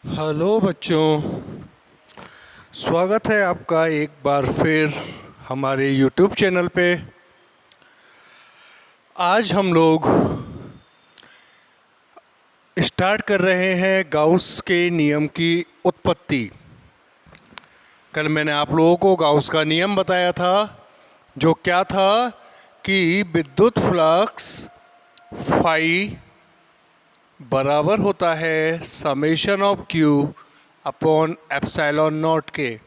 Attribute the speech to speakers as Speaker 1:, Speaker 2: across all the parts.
Speaker 1: Hello बच्चों, स्वागत है आपका एक बार फिर हमारे YouTube चैनल पे। आज हम लोग स्टार्ट कर रहे हैं गाउस के नियम की उत्पत्ति। कल मैंने आप लोगों को गाउस का नियम बताया था, जो क्या था कि विद्युत फ्लक्स फाई बराबर होता है summation of Q upon epsilon not के।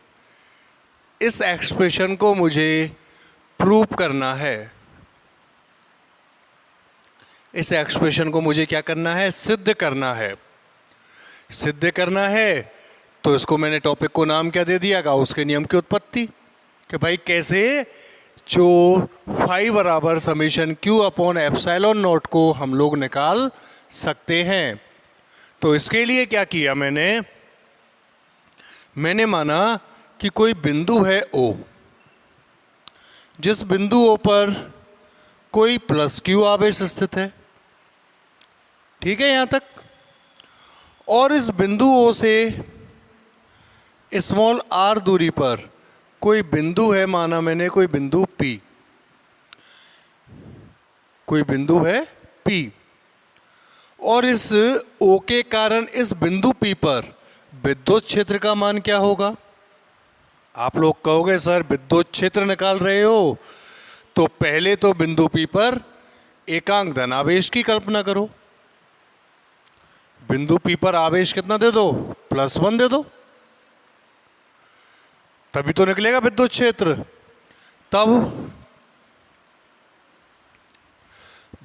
Speaker 1: इस एक्सप्रेशन को मुझे प्रूव करना है। इस एक्सप्रेशन को मुझे क्या करना है? सिद्ध करना है। सिद्ध करना है तो इसको मैंने टॉपिक को नाम क्या दे दिया? गाउस के नियम की उत्पत्ति। कि भाई कैसे जो फाई बराबर summation Q upon epsilon not को हम लोग निकाल सकते हैं। तो इसके लिए क्या किया मैंने माना कि कोई बिंदु है O, जिस बिंदु O पर कोई प्लस क्यू आवेश स्थित है। ठीक है यहाँ तक। और इस बिंदु O से स्मॉल r दूरी पर कोई बिंदु है, माना मैंने कोई बिंदु P, कोई बिंदु है P। और इस O के कारण इस बिंदु P पर विद्युत क्षेत्र का मान क्या होगा? आप लोग कहोगे सर विद्युत क्षेत्र निकाल रहे हो तो पहले तो बिंदु P पर एकांक धनावेश की कल्पना करो। बिंदु P पर आवेश कितना दे दो? +1 दे दो, तभी तो निकलेगा विद्युत क्षेत्र। तब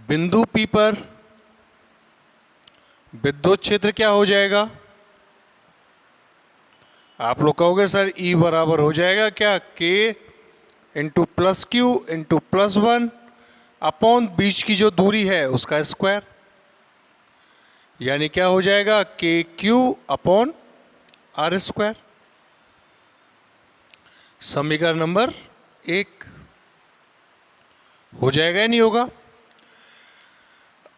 Speaker 1: बिंदु P पर विद्युत क्षेत्र क्या हो जाएगा? आप लोग कहोगे सर E बराबर हो जाएगा क्या? K into plus Q into +1 upon बीच की जो दूरी है उसका स्क्वायर, यानी क्या हो जाएगा? KQ upon R²। समीकरण नंबर 1 हो जाएगा या नहीं होगा?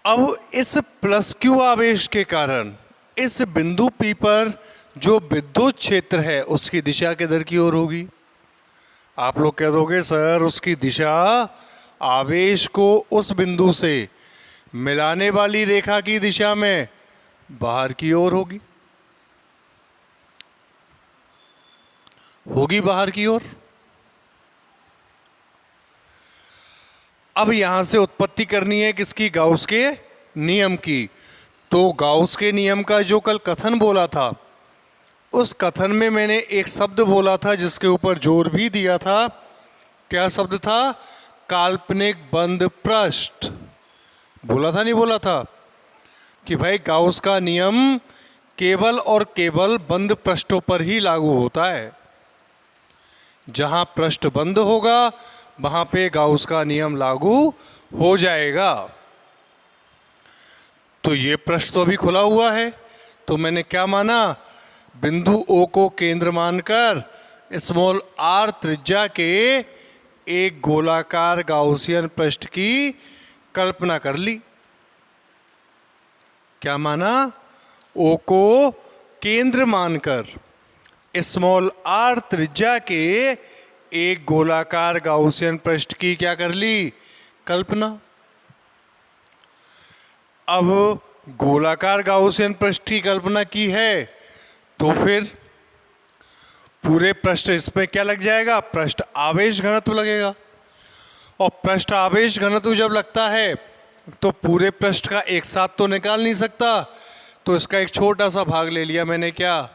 Speaker 1: अब इस प्लस क्यू आवेश के कारण इस बिंदु P पर जो विद्युत क्षेत्र है उसकी दिशा किधर की ओर होगी? आप लोग कह दोगे सर उसकी दिशा आवेश को उस बिंदु से मिलाने वाली रेखा की दिशा में बाहर की ओर होगी। बाहर की ओर। अब यहां से उत्पत्ति करनी है किसकी? गाउस के नियम की। तो गाउस के नियम का जो कल कथन बोला था, उस कथन में मैंने एक शब्द बोला था जिसके ऊपर जोर भी दिया था। क्या शब्द था? काल्पनिक बंद पृष्ठ। बोला था नहीं बोला था? कि भाई गाउस का नियम केवल और केवल बंद पृष्ठों पर ही लागू होता है। जहां पृष्ठ बंद होगा वहां पे गाउस का नियम लागू हो जाएगा। तो ये पृष्ठ तो अभी खुला हुआ है, तो मैंने क्या माना? बिंदु O को केंद्र मानकर स्मॉल r त्रिज्या के एक गोलाकार गाउसियन पृष्ठ की कल्पना कर ली। क्या माना? O को केंद्र मानकर स्मॉल r त्रिज्या के एक गोलाकार गाउसियन पृष्ठ की क्या कर ली? कल्पना। अब गोलाकार गाउसियन पृष्ठ की कल्पना की है तो फिर पूरे पृष्ठ इसमें क्या लग जाएगा? पृष्ठ आवेश घनत्व लगेगा। और पृष्ठ आवेश घनत्व जब लगता है तो पूरे पृष्ठ का एक साथ तो निकाल नहीं सकता, तो इसका एक छोटा सा भाग ले लिया मैंने। क्या?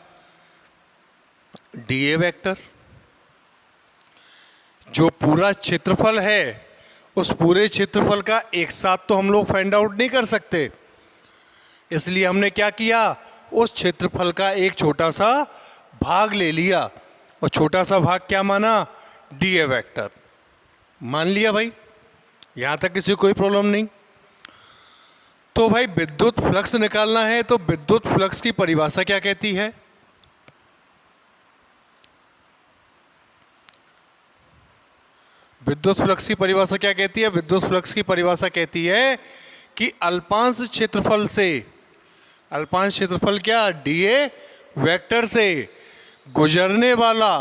Speaker 1: dA vector. जो पूरा क्षेत्रफल है उस पूरे क्षेत्रफल का एक साथ तो हम लोग फाइंड आउट नहीं कर सकते, इसलिए हमने क्या किया? उस क्षेत्रफल का एक छोटा सा भाग ले लिया। और छोटा सा भाग क्या माना? dA वेक्टर मान लिया। भाई यहां तक किसी कोई प्रॉब्लम नहीं। तो भाई विद्युत फ्लक्स निकालना है तो विद्युत फ्लक्स की परिभाषा क्या कहती है? विद्युत फ्लक्स की परिभाषा क्या कहती है? विद्युत फ्लक्स की परिभाषा कहती है कि अल्पांश क्षेत्रफल से, अल्पांश क्षेत्रफल क्या? dA वेक्टर से गुजरने वाला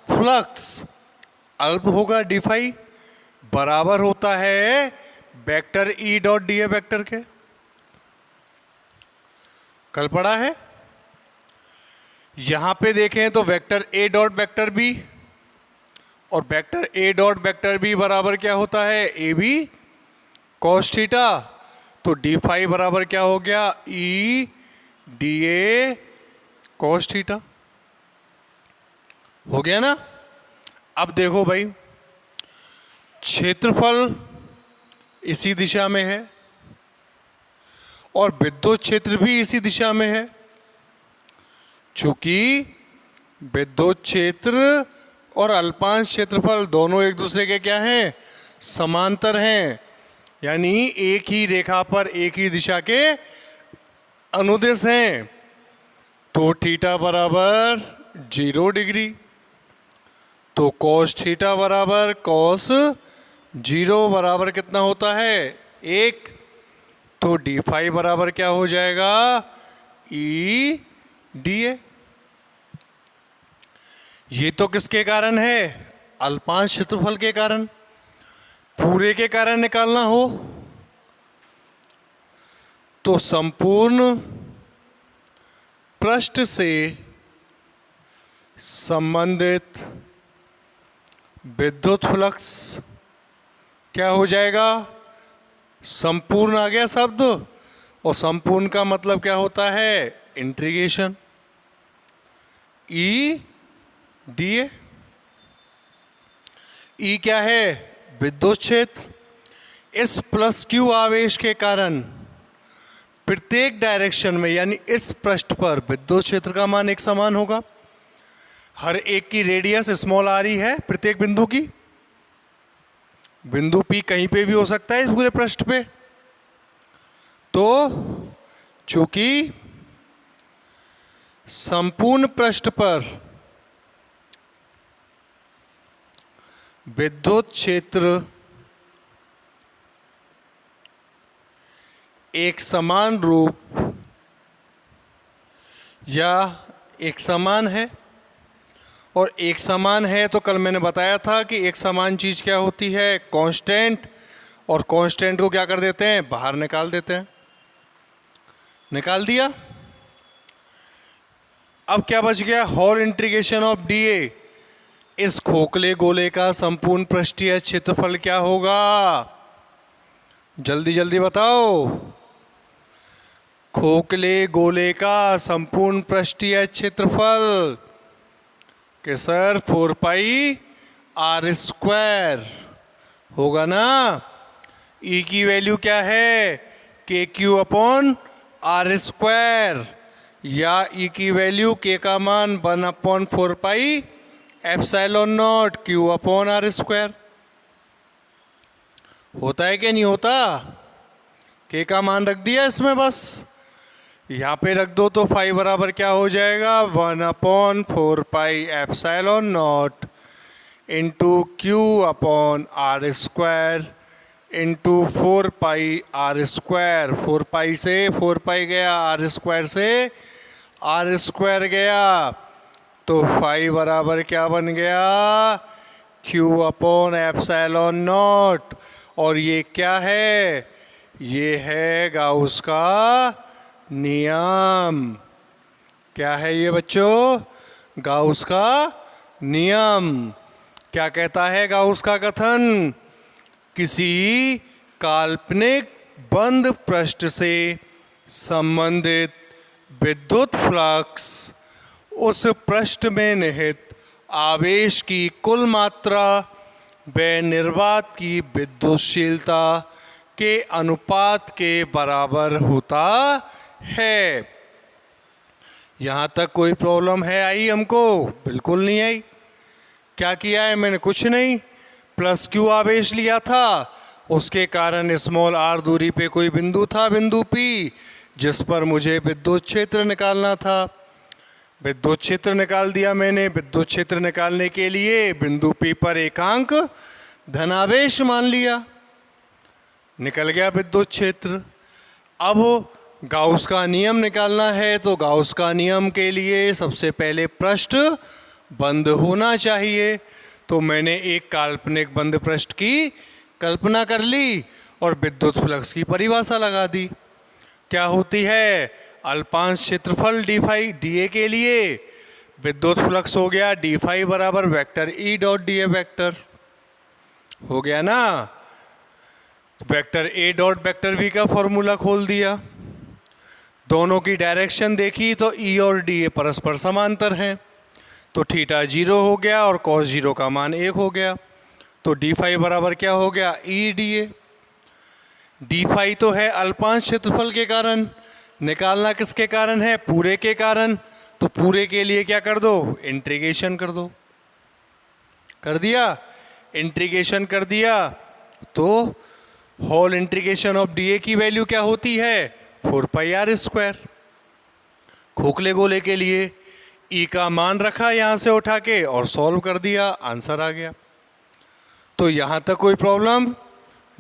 Speaker 1: फ्लक्स अल्प होगा डी फाई, बराबर होता है vector E dot D A vector के। कल पढ़ा है। यहां पे देखें तो vector A dot vector B, और vector A dot vector B बराबर क्या होता है, ए बी कॉस थीटा। तो डी फाई बराबर क्या हो गया, E D A cos theta. हो गया ना। अब देखो भाई, क्षेत्रफल इसी दिशा में है और विद्युत क्षेत्र भी इसी दिशा में है। चूंकि विद्युत क्षेत्र और अल्पांश क्षेत्रफल दोनों एक दूसरे के क्या हैं, समांतर हैं, यानी एक ही रेखा पर एक ही दिशा के अनुदिश हैं। तो थीटा बराबर 0 डिग्री, तो कॉस थीटा बराबर कॉस 0 बराबर कितना होता है, 1। तो डी फाई बराबर क्या हो जाएगा, ई डी ए। ये तो किसके कारण है, अल्पांश क्षेत्रफल के कारण। पूरे के कारण निकालना हो तो संपूर्ण पृष्ठ से संबंधित विद्युत फ्लक्स क्या हो जाएगा, संपूर्ण आ गया शब्द, और संपूर्ण का मतलब क्या होता है, इंटीग्रेशन ई डी ए। ई क्या है, विद्युत क्षेत्र। इस प्लस क्यू आवेश के कारण प्रत्येक डायरेक्शन में, यानी इस पृष्ठ पर विद्युत क्षेत्र का मान एक समान होगा। हर एक की रेडियस स्मॉल आर ई है, प्रत्येक बिंदु की। बिंदु पी कहीं पे भी हो सकता है इस पूरे पृष्ठ पे। तो चूंकि संपूर्ण पृष्ठ पर विद्युत क्षेत्र एक समान रूप या एक समान है, और एक समान है तो कल मैंने बताया था कि एक समान चीज़ क्या होती है, कांस्टेंट, और कांस्टेंट को क्या कर देते हैं, बाहर निकाल देते हैं। निकाल दिया। अब क्या बच गया, whole integration of D A. इस खोखले गोले का संपूर्ण पृष्ठीय क्षेत्रफल क्या होगा, जल्दी जल्दी बताओ। खोखले गोले का संपूर्ण पृष्ठीय क्षेत्रफल कि सर 4 पाई आर स्क्वायर होगा ना। ई की वैल्यू क्या है, के क्यू अपॉन आर स्क्वायर, या ई की वैल्यू के का मान 1/4 pi epsilon naught Q upon R square. होता है कि नहीं होता, के का मान रख दिया इसमें, बस यहाँ पे रख दो तो फाई बराबर क्या हो जाएगा, 1/4 pi epsilon naught into Q upon R square into 4 pi R square. 4 pi से 4 पाई गया, आर स्क्वायर से आर स्क्वायर गया, तो फाई बराबर क्या बन गया, क्यू अपॉन एप्सिलॉन नॉट। और ये क्या है, ये है गाउस का नियम। क्या है ये बच्चों, गाउस का नियम। क्या कहता है गाउस का कथन, किसी काल्पनिक बंद पृष्ठ से संबंधित विद्युत फ्लक्स उस पृष्ठ में निहित आवेश की कुल मात्रा व निर्वात की विद्युतशीलता के अनुपात के बराबर होता है। यहाँ तक कोई प्रॉब्लम है आई हमको, बिल्कुल नहीं आई। क्या किया है मैंने, कुछ नहीं, प्लस क्यू आवेश लिया था, उसके कारण स्मॉल आर दूरी पे कोई बिंदु था, बिंदु पी, जिस पर मुझे विद्युत क्षेत्र निकालना था। विद्युत क्षेत्र निकाल दिया मैंने। विद्युत क्षेत्र निकालने के लिए बिंदु पी पर एकांक धनावेश मान लिया, निकल गया विद्युत क्षेत्र। अब गाउस का नियम निकालना है तो गाउस का नियम के लिए सबसे पहले पृष्ठ बंद होना चाहिए। तो मैंने एक काल्पनिक बंद पृष्ठ की कल्पना कर ली और विद्युत फ्लक्स की परिभाषा लगा दी। क्या होती है? अल्पांश क्षेत्रफल डी फाई डी ए के लिए विद्युत फ्लक्स हो गया डी फाई बराबर vector E dot D A vector हो गया ना। Vector A dot vector V का फॉर्मूला खोल दिया, दोनों की डायरेक्शन देखी तो ई और डी ए परस्पर समांतर हैं, तो थीटा 0 हो गया और कॉस 0 का मान 1 हो गया। तो डी फाई बराबर क्या हो गया? E D A. D phi तो है अल्पांश क्षेत्रफल के कारण, निकालना किसके कारण है? पूरे के कारण। तो पूरे के लिए क्या कर दो? इंटीग्रेशन कर दो। कर दिया? इंटीग्रेशन कर दिया तो whole integration of D A की वैल्यू क्या होती है? 4 पाई आर स्क्वायर। खोखले गोले के लिए ई का मान रखा यहाँ से उठा के और सॉल्व कर दिया, आंसर आ गया। तो यहाँ तक कोई प्रॉब्लम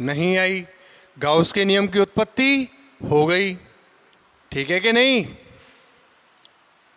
Speaker 1: नहीं आई, गाउस के नियम की उत्पत्ति हो गई। ठीक है कि नहीं?